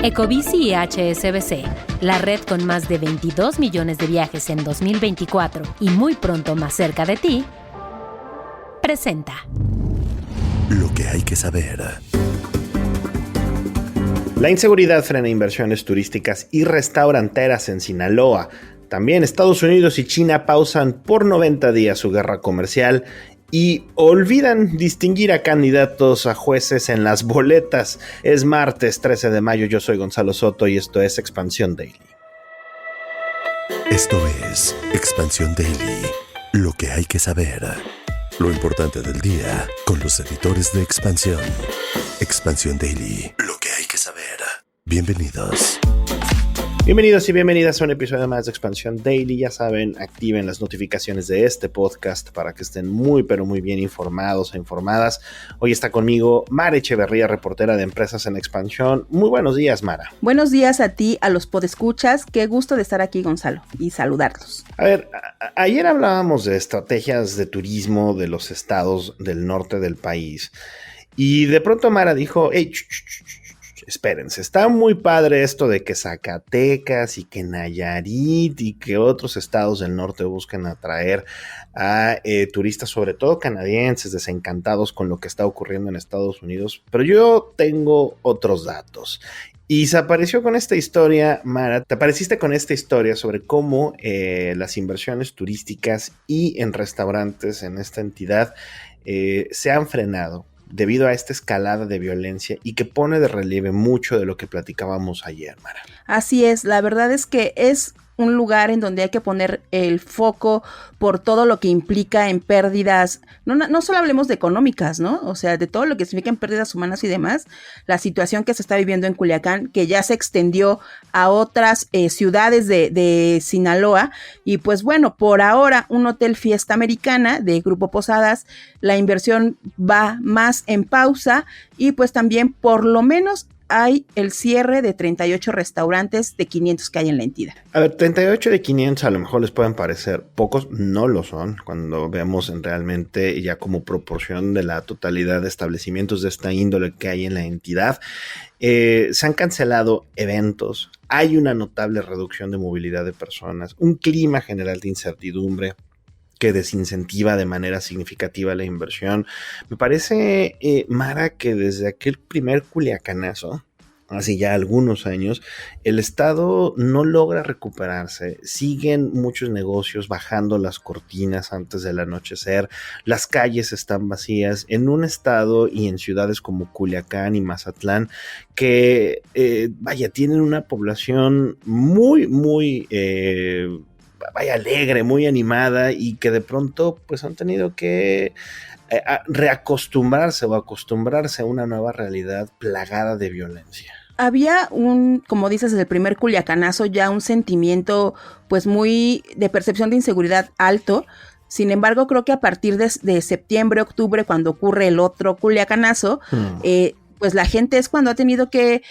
Ecobici y HSBC, la red con más de 22 millones de viajes en 2024 y muy pronto más cerca de ti, presenta Lo que hay que saber. La inseguridad frena inversiones turísticas y restauranteras en Sinaloa. También Estados Unidos y China pausan por 90 días su guerra comercial y olvidan distinguir a candidatos a jueces en las boletas. Es martes 13 de mayo, yo soy Gonzalo Soto y esto es Expansión Daily. Esto es Expansión Daily. Lo que hay que saber. Lo importante del día con los editores de Expansión. Expansión Daily. Lo que hay que saber. Bienvenidos. Bienvenidos y bienvenidas a un episodio más de Expansión Daily. Ya saben, activen las notificaciones de este podcast para que estén muy pero muy bien informados e informadas. Hoy está conmigo Mara Echeverría, reportera de Empresas en Expansión. Muy buenos días, Mara. Buenos días a ti, a los podescuchas. Qué gusto de estar aquí, Gonzalo, y saludarlos. A ver, ayer hablábamos de estrategias de turismo de los estados del norte del país. Y de pronto Mara dijo, hey, espérense, está muy padre esto de que Zacatecas y que Nayarit y que otros estados del norte buscan atraer a turistas, sobre todo canadienses, desencantados con lo que está ocurriendo en Estados Unidos, pero yo tengo otros datos. Y se apareció con esta historia, Mara, te apareciste con esta historia sobre cómo las inversiones turísticas y en restaurantes en esta entidad se han frenado debido a esta escalada de violencia y que pone de relieve mucho de lo que platicábamos ayer, Mara. Así es, la verdad es que es un lugar en donde hay que poner el foco por todo lo que implica en pérdidas, no solo hablemos de económicas, ¿no? O sea, de todo lo que significa en pérdidas humanas y demás, la situación que se está viviendo en Culiacán, que ya se extendió a otras ciudades de Sinaloa, y pues bueno, por ahora un hotel Fiesta Americana de Grupo Posadas, la inversión va más en pausa y pues también por lo menos hay el cierre de 38 restaurantes de 500 que hay en la entidad. A ver, 38 de 500 a lo mejor les pueden parecer pocos, no lo son, cuando vemos realmente ya como proporción de la totalidad de establecimientos de esta índole que hay en la entidad. Se han cancelado eventos, hay una notable reducción de movilidad de personas, un clima general de incertidumbre que desincentiva de manera significativa la inversión. Me parece, Mara, que desde aquel primer culiacanazo, hace ya algunos años, el estado no logra recuperarse. Siguen muchos negocios bajando las cortinas antes del anochecer. Las calles están vacías en un estado y en ciudades como Culiacán y Mazatlán que, tienen una población muy alegre, muy animada y que de pronto pues han tenido que reacostumbrarse o acostumbrarse a una nueva realidad plagada de violencia. Había como dices, desde el primer culiacanazo ya un sentimiento pues muy de percepción de inseguridad alto. Sin embargo, creo que a partir de septiembre, octubre, cuando ocurre el otro culiacanazo, pues la gente es cuando ha tenido que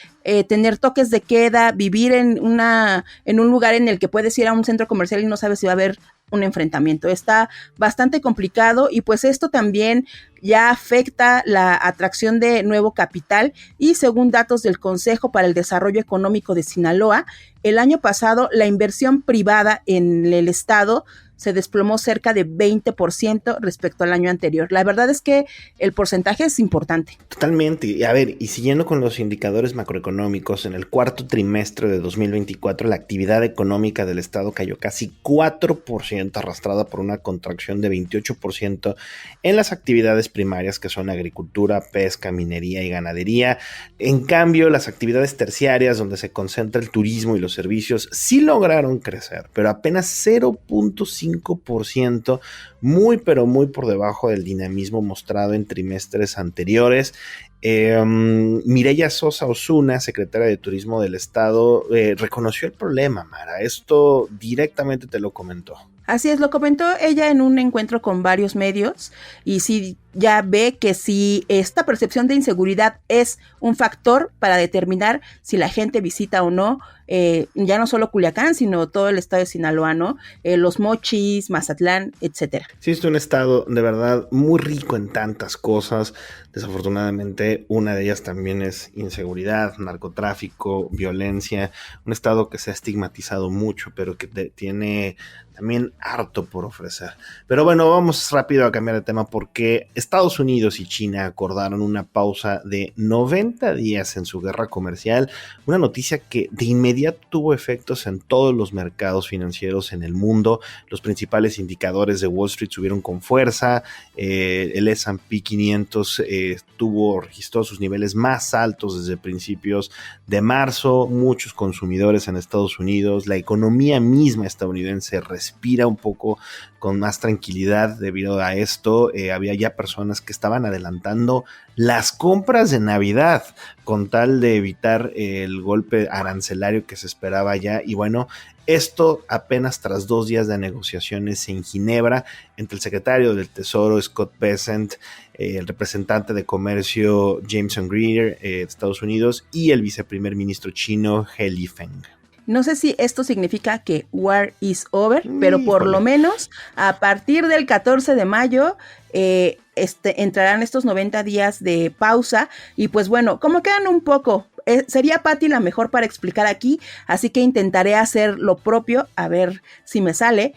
tener toques de queda, vivir en un lugar en el que puedes ir a un centro comercial y no sabes si va a haber un enfrentamiento. Está bastante complicado y pues esto también ya afecta la atracción de nuevo capital y según datos del Consejo para el Desarrollo Económico de Sinaloa, el año pasado la inversión privada en el estado se desplomó cerca de 20% respecto al año anterior. La verdad es que el porcentaje es importante. Totalmente. Y a ver, y siguiendo con los indicadores macroeconómicos, en el cuarto trimestre de 2024 la actividad económica del estado cayó casi 4%, arrastrada por una contracción de 28% en las actividades primarias que son agricultura, pesca, minería y ganadería. En cambio, las actividades terciarias, donde se concentra el turismo y los servicios, sí lograron crecer, pero apenas 0.5%, muy pero muy por debajo del dinamismo mostrado en trimestres anteriores. Mireya Sosa Osuna, secretaria de Turismo del Estado, reconoció el problema, Mara. Esto directamente te lo comentó. Así es, lo comentó ella en un encuentro con varios medios y sí ya ve que si esta percepción de inseguridad es un factor para determinar si la gente visita o no, ya no solo Culiacán, sino todo el estado de Sinaloa, ¿no? Los Mochis, Mazatlán, etcétera. Sí, es un estado de verdad muy rico en tantas cosas. Desafortunadamente, una de ellas también es inseguridad, narcotráfico, violencia. Un estado que se ha estigmatizado mucho, pero que tiene también harto por ofrecer. Pero bueno, vamos rápido a cambiar de tema porque Estados Unidos y China acordaron una pausa de 90 días en su guerra comercial, una noticia que de inmediato tuvo efectos en todos los mercados financieros en el mundo. Los principales indicadores de Wall Street subieron con fuerza, el S&P 500 registró sus niveles más altos desde principios de marzo, muchos consumidores en Estados Unidos, la economía misma estadounidense respira un poco con más tranquilidad debido a esto. Había ya personas que estaban adelantando las compras de Navidad con tal de evitar el golpe arancelario que se esperaba ya. Y bueno, esto apenas tras 2 días de negociaciones en Ginebra entre el secretario del Tesoro Scott Bessent, el representante de comercio Jameson Greer de Estados Unidos y el viceprimer ministro chino He Lifeng. No sé si esto significa que war is over, pero por lo menos a partir del 14 de mayo entrarán estos 90 días de pausa. Y pues bueno, como quedan un poco, sería Patti la mejor para explicar aquí, así que intentaré hacer lo propio, a ver si me sale.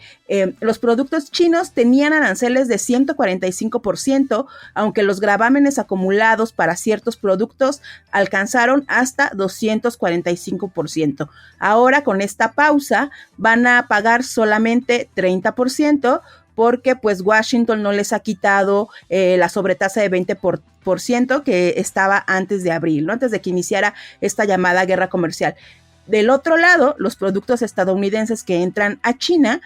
Los productos chinos tenían aranceles de 145%, aunque los gravámenes acumulados para ciertos productos alcanzaron hasta 245%. Ahora con esta pausa van a pagar solamente 30%, porque pues Washington no les ha quitado la sobretasa de 20% que estaba antes de abril, ¿no? Antes de que iniciara esta llamada guerra comercial. Del otro lado, los productos estadounidenses que entran a China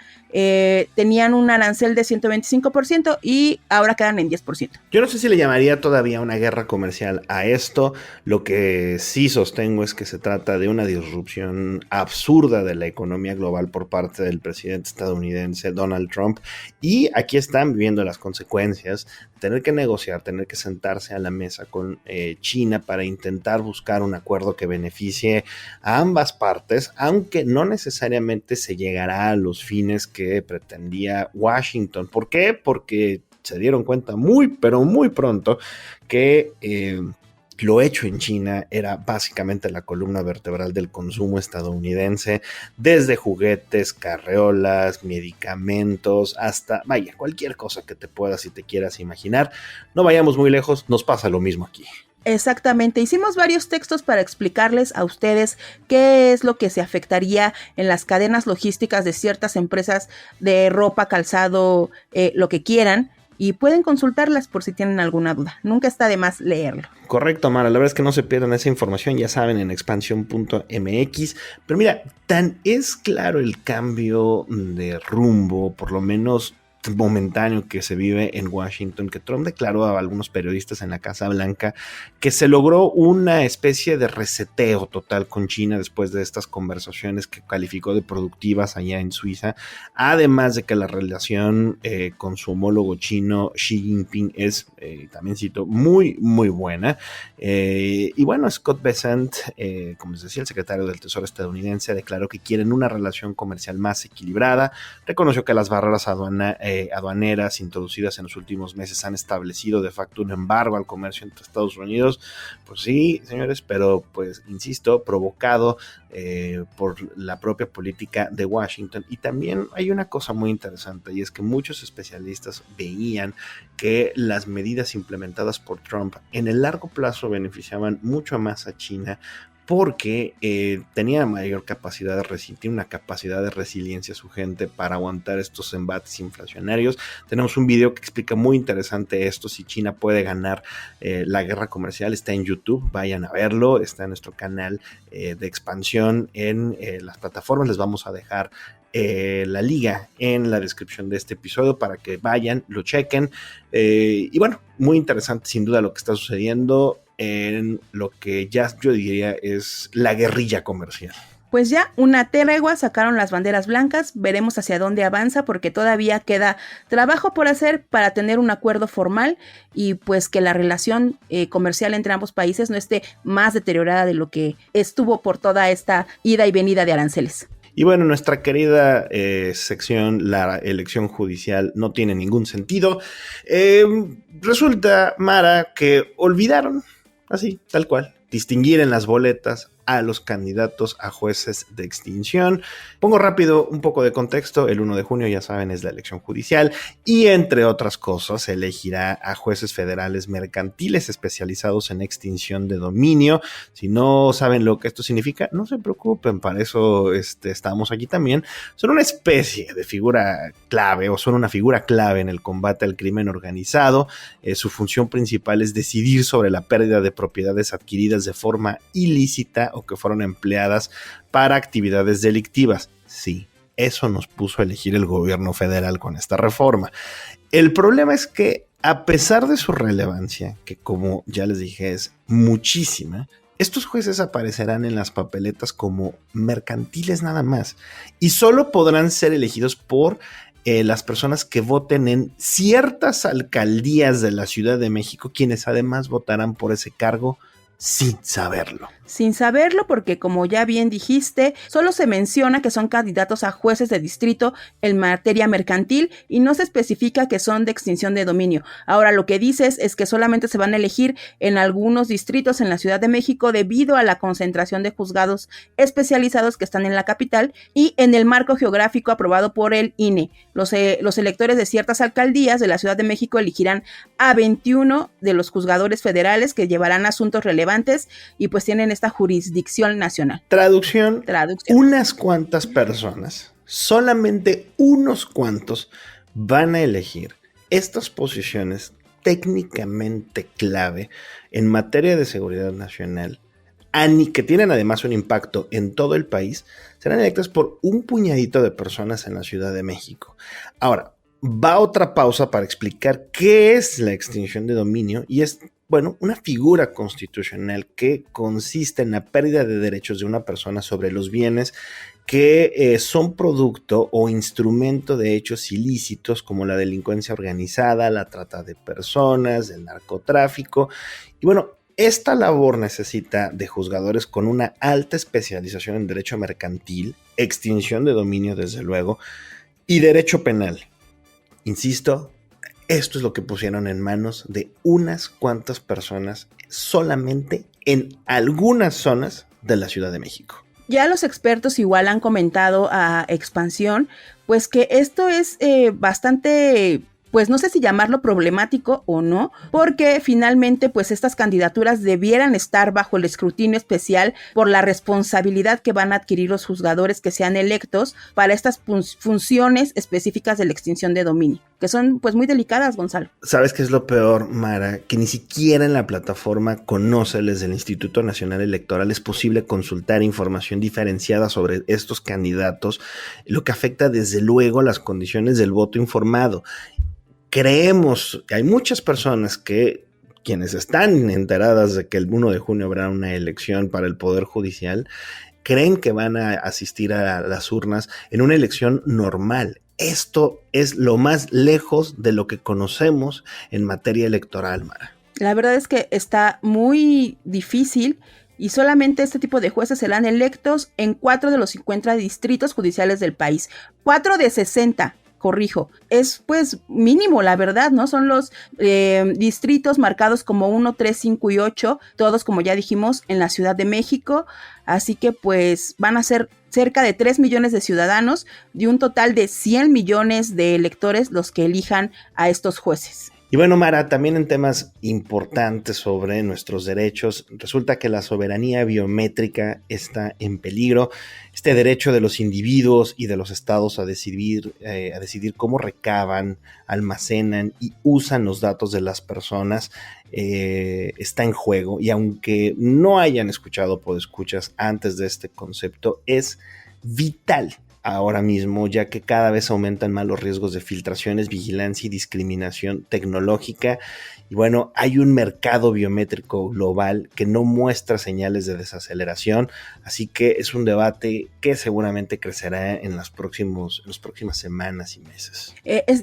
tenían un arancel de 125% y ahora quedan en 10%. Yo no sé si le llamaría todavía una guerra comercial a esto. Lo que sí sostengo es que se trata de una disrupción absurda de la economía global por parte del presidente estadounidense Donald Trump. Y aquí están viviendo las consecuencias de tener que negociar, tener que sentarse a la mesa con China para intentar buscar un acuerdo que beneficie a ambas partes, aunque no necesariamente se llegará a los fines que pretendía Washington. ¿Por qué? Porque se dieron cuenta pero muy pronto que lo hecho en China era básicamente la columna vertebral del consumo estadounidense, desde juguetes, carreolas, medicamentos, hasta, cualquier cosa que te puedas y te quieras imaginar. No vayamos muy lejos, nos pasa lo mismo aquí. Exactamente, hicimos varios textos para explicarles a ustedes qué es lo que se afectaría en las cadenas logísticas de ciertas empresas de ropa, calzado, lo que quieran, y pueden consultarlas por si tienen alguna duda. Nunca está de más leerlo. Correcto, Mara, la verdad es que no se pierdan esa información, ya saben, en expansión.mx. Pero mira, tan es claro el cambio de rumbo, por lo menos momentáneo, que se vive en Washington, que Trump declaró a algunos periodistas en la Casa Blanca que se logró una especie de reseteo total con China después de estas conversaciones que calificó de productivas allá en Suiza, además de que la relación con su homólogo chino Xi Jinping es, también cito, muy muy buena. Y bueno, Scott Bessent, como les decía, el secretario del Tesoro estadounidense, declaró que quieren una relación comercial más equilibrada, reconoció que las barreras aduaneras introducidas en los últimos meses han establecido de facto un embargo al comercio entre Estados Unidos. Pues sí, señores, pero pues insisto, provocado por la propia política de Washington. Y también hay una cosa muy interesante, y es que muchos especialistas veían que las medidas implementadas por Trump en el largo plazo beneficiaban mucho más a China, porque tenía mayor capacidad de resistir, una capacidad de resiliencia a su gente para aguantar estos embates inflacionarios. Tenemos un video que explica muy interesante esto, si China puede ganar la guerra comercial. Está en YouTube, vayan a verlo, está en nuestro canal de expansión en las plataformas. Les vamos a dejar la liga en la descripción de este episodio para que vayan, lo chequen. Y bueno, muy interesante sin duda lo que está sucediendo en lo que ya yo diría es la guerrilla comercial. Pues ya una tregua, sacaron las banderas blancas, veremos hacia dónde avanza porque todavía queda trabajo por hacer para tener un acuerdo formal y pues que la relación comercial entre ambos países no esté más deteriorada de lo que estuvo por toda esta ida y venida de aranceles. Y bueno, nuestra querida sección, la elección judicial, no tiene ningún sentido. Resulta, Mara, que olvidaron, así, tal cual, distinguir en las boletas a los candidatos a jueces de extinción. Pongo rápido un poco de contexto. El 1 de junio, ya saben, es la elección judicial y, entre otras cosas, se elegirá a jueces federales mercantiles especializados en extinción de dominio. Si no saben lo que esto significa, no se preocupen, para eso estamos aquí también. Son una especie de figura clave o son una figura clave en el combate al crimen organizado. Su función principal es decidir sobre la pérdida de propiedades adquiridas de forma ilícita o que fueron empleadas para actividades delictivas. Sí, eso nos puso a elegir el gobierno federal con esta reforma. El problema es que, a pesar de su relevancia, que como ya les dije es muchísima, estos jueces aparecerán en las papeletas como mercantiles nada más y solo podrán ser elegidos por las personas que voten en ciertas alcaldías de la Ciudad de México, quienes además votarán por ese cargo sin saberlo. Sin saberlo porque, como ya bien dijiste, solo se menciona que son candidatos a jueces de distrito en materia mercantil y no se especifica que son de extinción de dominio. Ahora, lo que dices es que solamente se van a elegir en algunos distritos en la Ciudad de México debido a la concentración de juzgados especializados que están en la capital y en el marco geográfico aprobado por el INE. Los electores de ciertas alcaldías de la Ciudad de México elegirán a 21 de los juzgadores federales que llevarán asuntos relevantes y pues tienen esta jurisdicción nacional. Traducción. Unas cuantas personas, solamente unos cuantos, van a elegir estas posiciones técnicamente clave en materia de seguridad nacional, que tienen además un impacto en todo el país, serán electas por un puñadito de personas en la Ciudad de México. Ahora, va otra pausa para explicar qué es la extinción de dominio y es, bueno, una figura constitucional que consiste en la pérdida de derechos de una persona sobre los bienes que son producto o instrumento de hechos ilícitos como la delincuencia organizada, la trata de personas, el narcotráfico. Y bueno, esta labor necesita de juzgadores con una alta especialización en derecho mercantil, extinción de dominio desde luego, y derecho penal. Insisto, esto es lo que pusieron en manos de unas cuantas personas solamente en algunas zonas de la Ciudad de México. Ya los expertos igual han comentado a Expansión, pues que esto es bastante, pues no sé si llamarlo problemático o no, porque finalmente pues estas candidaturas debieran estar bajo el escrutinio especial por la responsabilidad que van a adquirir los juzgadores que sean electos para estas funciones específicas de la extinción de dominio, que son pues muy delicadas, Gonzalo. ¿Sabes qué es lo peor, Mara? Que ni siquiera en la plataforma Conóceles del Instituto Nacional Electoral es posible consultar información diferenciada sobre estos candidatos, lo que afecta desde luego las condiciones del voto informado. Creemos que hay muchas personas quienes están enteradas de que el 1 de junio habrá una elección para el Poder Judicial, creen que van a asistir a las urnas en una elección normal. Esto es lo más lejos de lo que conocemos en materia electoral, Mara. La verdad es que está muy difícil y solamente este tipo de jueces serán electos en 4 de los 50 distritos judiciales del país. 4 de 60. Corrijo, es pues mínimo, la verdad, ¿no? Son los distritos marcados como 1, 3, 5 y 8, todos como ya dijimos en la Ciudad de México, así que pues van a ser cerca de 3 millones de ciudadanos de un total de 100 millones de electores los que elijan a estos jueces. Y bueno, Mara, también en temas importantes sobre nuestros derechos, resulta que la soberanía biométrica está en peligro. Este derecho de los individuos y de los estados a decidir cómo recaban, almacenan y usan los datos de las personas está en juego. Y aunque no hayan escuchado podescuchas antes de este concepto, es vital ahora mismo, ya que cada vez aumentan más los riesgos de filtraciones, vigilancia y discriminación tecnológica. y bueno, hay un mercado biométrico global que no muestra señales de desaceleración, así que es un debate que seguramente crecerá en las próximas semanas y meses.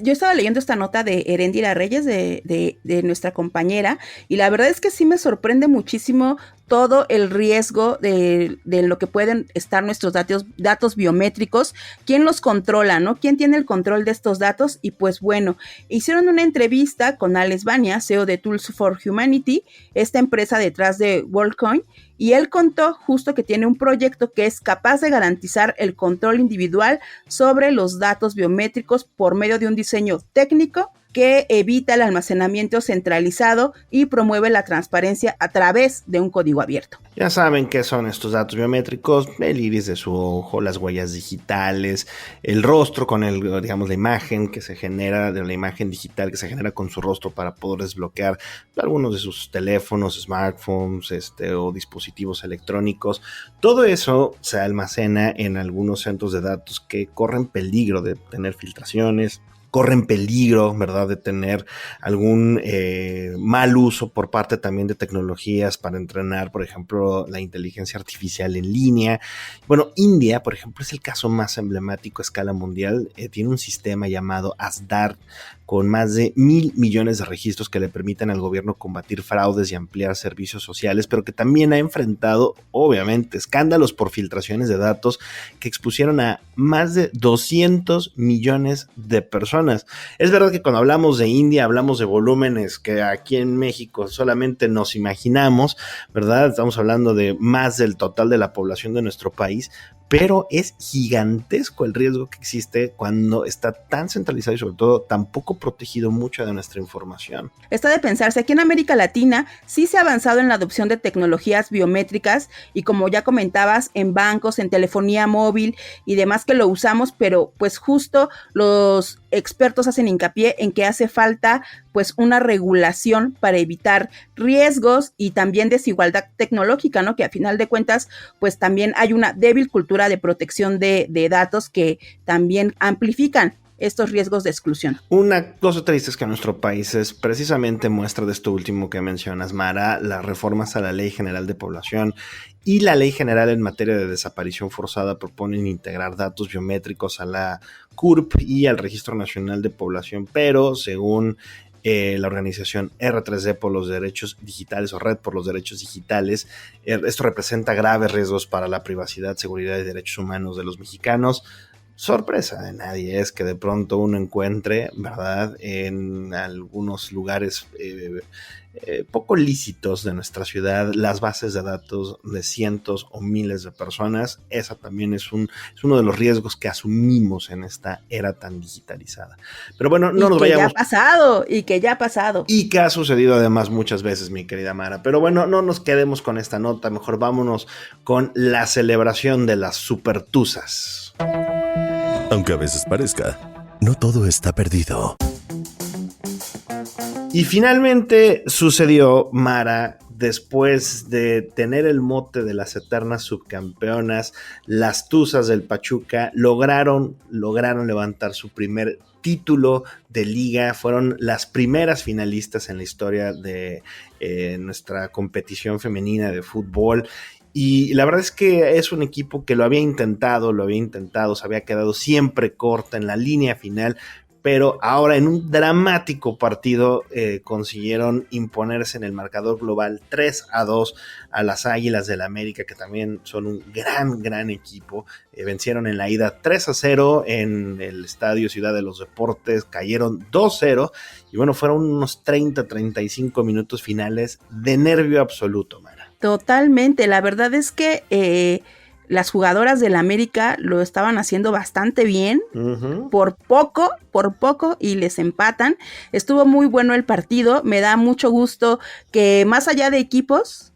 Yo estaba leyendo esta nota de Eréndira Reyes, de nuestra compañera, y la verdad es que sí me sorprende muchísimo todo el riesgo de lo que pueden estar nuestros datos biométricos, quién los controla, ¿no? ¿Quién tiene el control de estos datos? Y pues bueno, hicieron una entrevista con Alex Bania, CEO de Tools for Humanity, esta empresa detrás de WorldCoin, y él contó justo que tiene un proyecto que es capaz de garantizar el control individual sobre los datos biométricos por medio de un diseño técnico que evita el almacenamiento centralizado y promueve la transparencia a través de un código abierto. Ya saben qué son estos datos biométricos: el iris de su ojo, las huellas digitales, el rostro con la imagen que se genera, de la imagen digital que se genera con su rostro para poder desbloquear algunos de sus teléfonos, smartphones, o dispositivos electrónicos. Todo eso se almacena en algunos centros de datos que corren peligro de tener filtraciones, corren peligro, ¿verdad?, de tener algún mal uso por parte también de tecnologías para entrenar, por ejemplo, la inteligencia artificial en línea. Bueno, India, por ejemplo, es el caso más emblemático a escala mundial. Tiene un sistema llamado ASDAR con más de 1,000 millones de registros que le permiten al gobierno combatir fraudes y ampliar servicios sociales, pero que también ha enfrentado, obviamente, escándalos por filtraciones de datos que expusieron a más de 200 millones de personas. Es verdad que cuando hablamos de India hablamos de volúmenes que aquí en México solamente nos imaginamos, ¿verdad? Estamos hablando de más del total de la población de nuestro país, pero es gigantesco el riesgo que existe cuando está tan centralizado y sobre todo tan poco protegido mucha de nuestra información. Está de pensarse, aquí en América Latina sí se ha avanzado en la adopción de tecnologías biométricas y, como ya comentabas, en bancos, en telefonía móvil y demás que lo usamos, pero pues justo los expertos hacen hincapié en que hace falta pues una regulación para evitar riesgos y también desigualdad tecnológica, ¿no? Que a final de cuentas pues también hay una débil cultura de protección de datos que también amplifican estos riesgos de exclusión. Una cosa triste es que nuestro país es precisamente muestra de esto último que mencionas, Mara: las reformas a la Ley General de Población y la Ley General en materia de desaparición forzada proponen integrar datos biométricos a la CURP y al Registro Nacional de Población, pero según la organización R3D por los Derechos Digitales o Red por los Derechos Digitales, esto representa graves riesgos para la privacidad, seguridad y derechos humanos de los mexicanos. Sorpresa de nadie es que de pronto uno encuentre, ¿verdad?, en algunos lugares poco lícitos de nuestra ciudad las bases de datos de cientos o miles de personas. Esa también es uno de los riesgos que asumimos en esta era tan digitalizada. Pero bueno, no nos vayamos. Y que ya ha pasado. Y que ha sucedido además muchas veces, mi querida Mara. Pero bueno, no nos quedemos con esta nota, mejor vámonos con la celebración de las supertuzas. Aunque a veces parezca, no todo está perdido. Y finalmente sucedió, Mara, después de tener el mote de las eternas subcampeonas, las Tuzas del Pachuca lograron levantar su primer título de liga. Fueron las primeras finalistas en la historia de nuestra competición femenina de fútbol. Y la verdad es que es un equipo que lo había intentado, se había quedado siempre corta en la línea final, pero ahora en un dramático partido consiguieron imponerse en el marcador global 3-2 a las Águilas del América, que también son un gran equipo. Vencieron en la ida 3-0 en el Estadio Ciudad de los Deportes, cayeron 2-0 y bueno, fueron unos 30-35 minutos finales de nervio absoluto, Mara. Totalmente, la verdad es que las jugadoras del América lo estaban haciendo bastante bien, por poco, y les empatan. Estuvo muy bueno el partido, me da mucho gusto que más allá de equipos,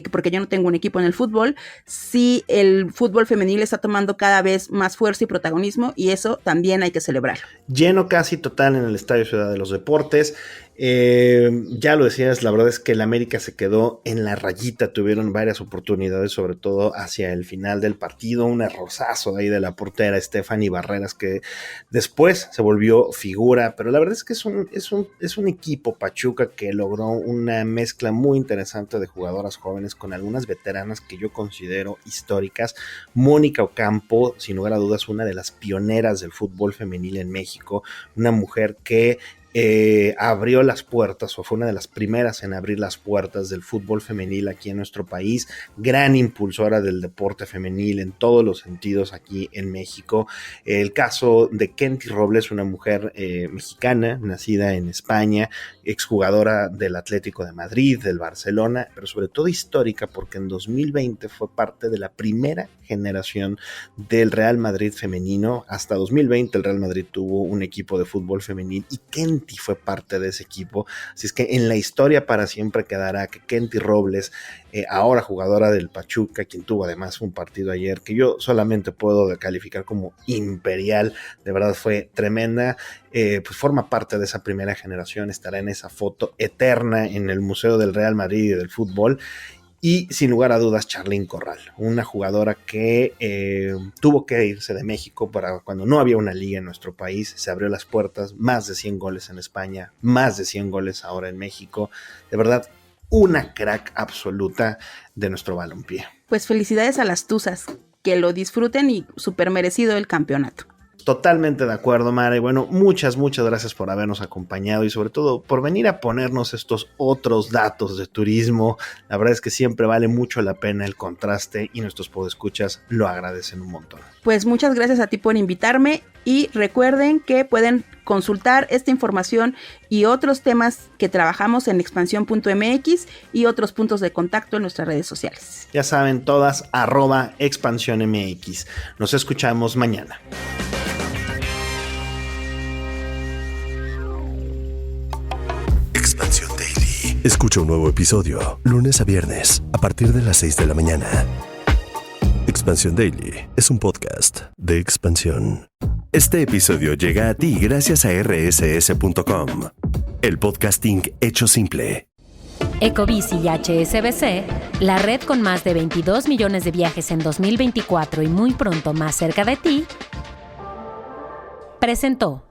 porque yo no tengo un equipo en el fútbol, sí el fútbol femenil está tomando cada vez más fuerza y protagonismo, y eso también hay que celebrarlo. Lleno casi total en el Estadio Ciudad de los Deportes. Ya lo decías, la verdad es que el América se quedó en la rayita, tuvieron varias oportunidades, sobre todo hacia el final del partido, un errorzazo ahí de la portera Stephanie Barreras, que después se volvió figura, pero la verdad es que es un equipo Pachuca que logró una mezcla muy interesante de jugadoras jóvenes con algunas veteranas que yo considero históricas. Mónica Ocampo, sin lugar a dudas, una de las pioneras del fútbol femenil en México, una mujer que abrió las puertas, o fue una de las primeras en abrir las puertas del fútbol femenil aquí en nuestro país, gran impulsora del deporte femenil en todos los sentidos aquí en México. El caso de Kenty Robles, una mujer mexicana, nacida en España, exjugadora del Atlético de Madrid, del Barcelona, pero sobre todo histórica porque en 2020 fue parte de la primera generación del Real Madrid femenino. Hasta 2020 el Real Madrid tuvo un equipo de fútbol femenil y Kenty fue parte de ese equipo, así es que en la historia para siempre quedará que Kenty Robles, ahora jugadora del Pachuca, quien tuvo además un partido ayer que yo solamente puedo calificar como imperial, de verdad fue tremenda, pues forma parte de esa primera generación, estará en esa foto eterna en el Museo del Real Madrid y del fútbol. Y sin lugar a dudas, Charlín Corral, una jugadora que tuvo que irse de México para cuando no había una liga en nuestro país, se abrió las puertas, más de 100 goles en España, más de 100 goles ahora en México, de verdad, una crack absoluta de nuestro balompié. Pues felicidades a las Tuzas, que lo disfruten y súper merecido el campeonato. Totalmente de acuerdo, Mara. Y bueno, muchas gracias por habernos acompañado y sobre todo por venir a ponernos estos otros datos de turismo. La verdad es que siempre vale mucho la pena el contraste y nuestros podescuchas lo agradecen un montón. Pues muchas gracias a ti por invitarme y recuerden que pueden consultar esta información y otros temas que trabajamos en expansión.mx y otros puntos de contacto en nuestras redes sociales. Ya saben, todas @expansiónmx. Nos escuchamos mañana. Expansión Daily. Escucha un nuevo episodio lunes a viernes a partir de las 6 de la mañana. Expansión Daily es un podcast de Expansión. Este episodio llega a ti gracias a rss.com, el podcasting hecho simple. Ecobici y HSBC, la red con más de 22 millones de viajes en 2024 y muy pronto más cerca de ti, presentó.